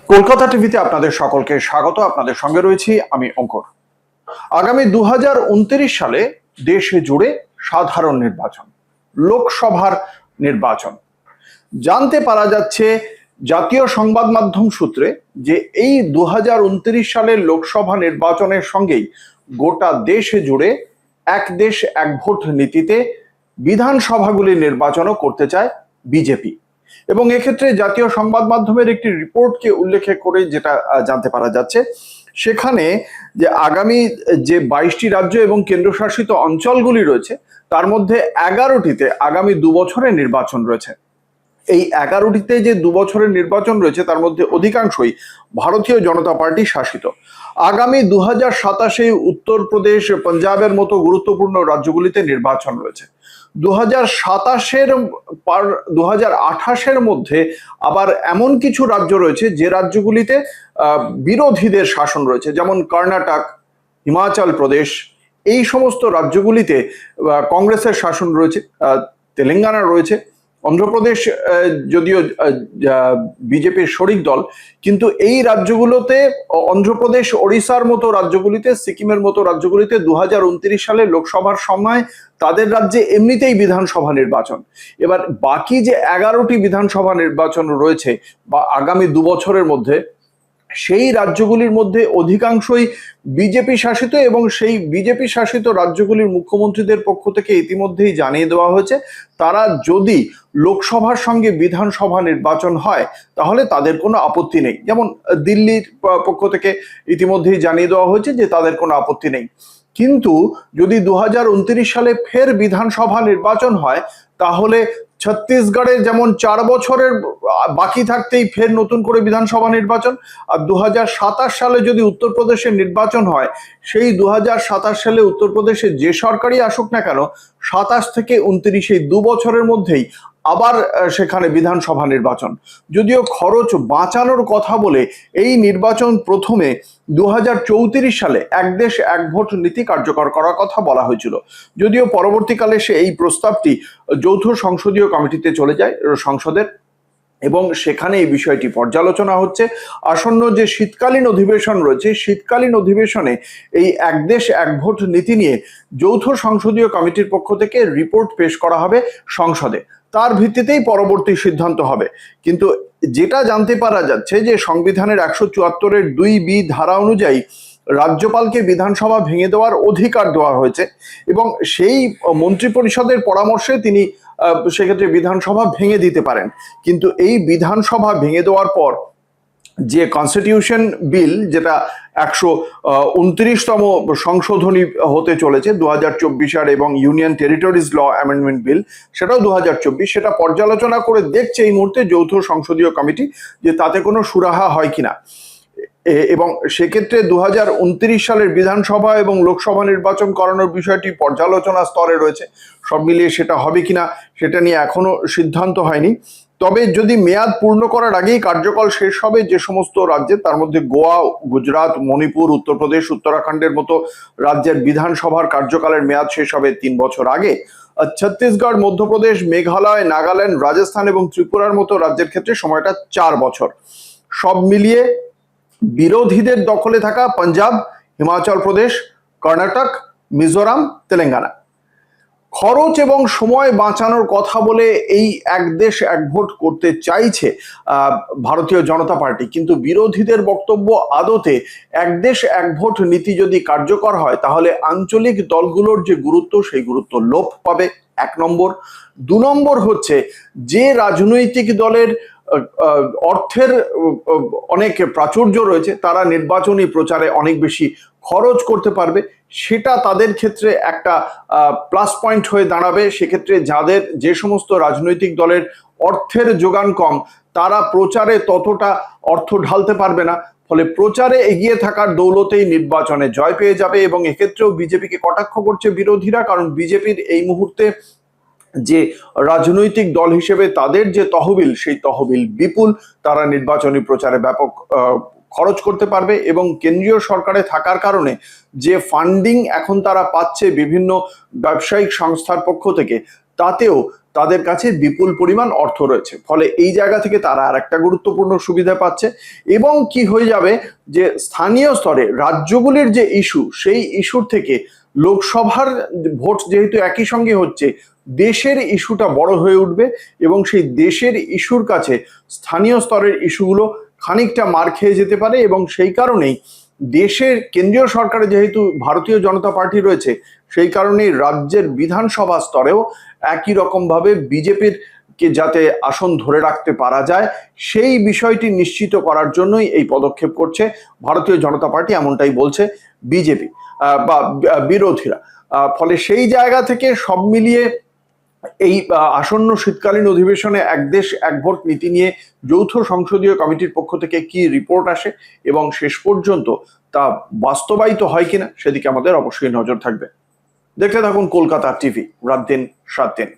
কলকাতা টিভিতে আপনাদের সকলকে স্বাগত। আপনাদের সঙ্গে রয়েছি আমি অঙ্কর। আগামী 2029 সালে দেশে জুড়ে সাধারণ নির্বাচন, লোকসভার নির্বাচন। জানতে পারা যাচ্ছে জাতীয় সংবাদ মাধ্যম সূত্রে যে এই 2029 সালের লোকসভা নির্বাচনের সঙ্গেই গোটা দেশে জুড়ে এক দেশ এক ভোট নীতিতে বিধানসভাগুলির নির্বাচনও করতে চায় বিজেপি। এবং এক্ষেত্রে জাতীয় সংবাদ মাধ্যমের একটি রিপোর্টকে উল্লেখ করে যেটা জানতে পারা যাচ্ছে, সেখানে যে আগামী যে 22টি রাজ্য এবং কেন্দ্রশাসিত অঞ্চলগুলি রয়েছে তার মধ্যে 11টিতে আগামী 2 বছরের নির্বাচন রয়েছে। এই 11টিতে যে 2 বছরের নির্বাচন রয়েছে তার মধ্যে অধিকাংশই ভারতীয় জনতা পার্টি শাসিত। আগামী 2027-এ উত্তরপ্রদেশ, পাঞ্জাবের মতো গুরুত্বপূর্ণ রাজ্যগুলিতে নির্বাচন রয়েছে। 2028-এর মধ্যে আবার এমন কিছু রাজ্য রয়েছে যে রাজ্যগুলিতে বিরোধীদের শাসন রয়েছে, যেমন কর্ণাটক, হিমাচল প্রদেশ, এই সমস্ত রাজ্যগুলিতে কংগ্রেসের শাসন রয়েছে। তেলেঙ্গানা রয়েছে, অন্ধ্রপ্রদেশ যদিও বিজেপির শরিক দল, কিন্তু এই রাজ্যগুলোতে অন্ধ্রপ্রদেশ, ওড়িশার মতো রাজ্যগুলিতে, সিকিমের মতো রাজ্যগুলিতে 2029 সালে লোকসভার সময় তাদের রাজ্যে এমনিতেই বিধানসভা নির্বাচন। এবার বাকি যে 11টি বিধানসভা নির্বাচন রয়েছে বা আগামী 2 বছরের মধ্যে, সেই রাজ্যগুলির মধ্যে অধিকাংশই বিজেপি শাসিত এবং সেই বিজেপি শাসিত রাজ্যগুলির মুখ্যমন্ত্রীদের পক্ষ থেকে ইতিমধ্যেই জানিয়ে দেওয়া হয়েছে তারা যদি লোকসভার সঙ্গে বিধানসভা নির্বাচন হয় তাহলে তাদের কোনো আপত্তি নেই। যেমন দিল্লির পক্ষ থেকে ইতিমধ্যেই জানিয়ে দেওয়া হয়েছে যে তাদের কোনো আপত্তি নেই। কিন্তু যদি 2029 সালে ফের বিধানসভা নির্বাচন হয় তাহলে ছত্তিশগড়ে যেমন 4 বছরের বাকি থাকতেই ফের নতুন করে বিধানসভা নির্বাচন, আর 2027 সালে যদি উত্তরপ্রদেশের নির্বাচন হয়, সেই 2027 সালে উত্তরপ্রদেশে যে সরকারই আসুক না কেন 27 থেকে 29 এই 2 বছরের মধ্যেই আবার সেখানে বিধানসভা নির্বাচন। যদিও খরচ বাঁচানোর কথা বলে এই নির্বাচন প্রথমে 2034 সালে এক দেশ এক ভোট নীতি কার্যকর করার কথা বলা হয়েছিল, যদিও পরবর্তীকালে এই প্রস্তাবটি যৌথ সংসদীয় কমিটিতে চলে যায় সংসদের, এবং সেখানে এই বিষয়টি পর্যালোচনা হচ্ছে। আসন্ন যে শীতকালীন অধিবেশন রয়েছে, শীতকালীন অধিবেশনে এই এক দেশ এক ভোট নীতি নিয়ে যৌথ সংসদীয় কমিটির পক্ষ থেকে রিপোর্ট পেশ করা হবে সংসদে, তার ভিত্তিতেই পরবর্তী সিদ্ধান্ত হবে। কিন্তু যেটা জানতে পারা যাচ্ছে যে সংবিধানের 174-এর 2B ধারা অনুযায়ী রাজ্যপালকে বিধানসভা ভেঙে দেওয়ার অধিকার দেওয়া হয়েছে এবং সেই মন্ত্রিপরিষদের পরামর্শে তিনি সেক্ষেত্রে বিধানসভা ভেঙে দিতে পারেন। কিন্তু এই বিধানসভা ভেঙে দেওয়ার পর যে কনস্টিটিউশন বিল, যেটা 129তম সংশোধনী হতে চলেছে 2024 এবং ইউনিয়ন টেরিটরিজ ল অ্যামেন্ডমেন্ট বিল, সেটাও 2024, সেটা পর্যালোচনা করে দেখছে এই মুহূর্তে যৌথ সংসদীয় কমিটি যে তাতে কোনো সুরাহা হয় কিনা। এবং সেক্ষেত্রে 2029 সালের বিধানসভা এবং লোকসভা নির্বাচন করানোর বিষয়টি পর্যালোচনা স্তরে রয়েছে। সব মিলিয়ে সেটা হবে কিনা সেটা নিয়ে এখনো সিদ্ধান্ত হয়নি। তবে যদি মেয়াদ পূর্ণ করার আগেই কার্যকাল শেষ হবে যে সমস্ত রাজ্যে, তার মধ্যে গোয়া, গুজরাট, মণিপুর, উত্তরপ্রদেশ, উত্তরাখণ্ডের মতো রাজ্যের বিধানসভার কার্যকালের মেয়াদ শেষ হবে 3 বছর আগে। ছত্তিশগড়, মধ্যপ্রদেশ, মেঘালয়, নাগাল্যান্ড, রাজস্থান এবং ত্রিপুরার মতো রাজ্যের ক্ষেত্রে সময়টা 4 বছর। সব মিলিয়ে বিরোধীদের দখলে থাকা পাঞ্জাব, হিমাচল প্রদেশ, কর্ণাটক, মিজোরাম, তেলেঙ্গানা খরচ এবং সময় বাঁচানোর কথা বলে এই এক দেশ এক ভোট করতে চাইছে ভারতীয় জনতা পার্টি। কিন্তু বিরোধীদের বক্তব্য, আদতে এক দেশ এক ভোট নীতি যদি কার্যকর হয় তাহলে আঞ্চলিক দলগুলোর যে গুরুত্ব, সেই গুরুত্ব লোপ পাবে, 1 নম্বর। 2 নম্বর হচ্ছে যে রাজনৈতিক দলের অর্থের অনেক প্রাচুর্য রয়েছে তারা নির্বাচনী প্রচারে অনেক বেশি খরচ করতে পারবে, সেটা তাদের ক্ষেত্রে একটা প্লাস পয়েন্ট হয়ে দাঁড়াবে। সেক্ষেত্রে যাদের যে সমস্ত রাজনৈতিক দলের অর্থের যোগান কম তারা প্রচারে ততটা অর্থ ঢালতে পারবে না, ফলে প্রচারে এগিয়ে থাকার দৌলতেই নির্বাচনে জয় পেয়ে যাবে। এবং এক্ষেত্রেও বিজেপিকে কটাক্ষ করছে বিরোধীরা, কারণ বিজেপির এই মুহূর্তে যে রাজনৈতিক দল হিসেবে তাদের যে তহবিল, সেই তহবিল বিপুল, তারা নির্বাচনী প্রচারে ব্যাপক খরচ করতে পারবে এবং কেন্দ্রীয় সরকারে থাকার কারণে যে ফান্ডিং এখন তারা পাচ্ছে বিভিন্ন ব্যবসায়িক সংস্থার পক্ষ থেকে, তাতেও তাদের কাছে বিপুল পরিমাণ অর্থ রয়েছে। ফলে এই জায়গা থেকে তারা আর একটা গুরুত্বপূর্ণ সুবিধা পাচ্ছে। এবং কি হয়ে যাবে যে স্থানীয় স্তরে রাজ্যগুলির যে ইস্যু, সেই ইস্যুর থেকে লোকসভার ভোট যেহেতু একই সঙ্গে হচ্ছে, দেশের ইস্যুটা বড় হয়ে উঠবে এবং সেই দেশের ইস্যুর কাছে স্থানীয় স্তরের ইস্যুগুলো খানিকটা মার খেয়ে যেতে পারে। এবং সেই কারণেই দেশের কেন্দ্রীয় সরকারে যেহেতু ভারতীয় জনতা পার্টি রয়েছে, সেই কারণেই রাজ্যের বিধানসভা স্তরেও একই রকমভাবে বিজেপির কে যাতে আসন ধরে রাখতে পারা যায়, সেই বিষয়টি নিশ্চিত করার জন্যই এই পদক্ষেপ করছে ভারতীয় জনতা পার্টি, এমনটাই বলছে বিজেপি বা বিরোধীরা। ফলে সেই জায়গা থেকে সব মিলিয়ে এই আসন্ন শীতকালীন অধিবেশনে এক দেশ এক ভোট নীতি নিয়ে যৌথ সংসদীয় কমিটির পক্ষ থেকে কি রিপোর্ট আসে এবং শেষ পর্যন্ত তা বাস্তবায়িত হয় কিনা, সেদিকে আমাদের অবশ্যই নজর থাকবে। দেখতে থাকুন কলকাতা টিভি, রাত দিন 7 দিন।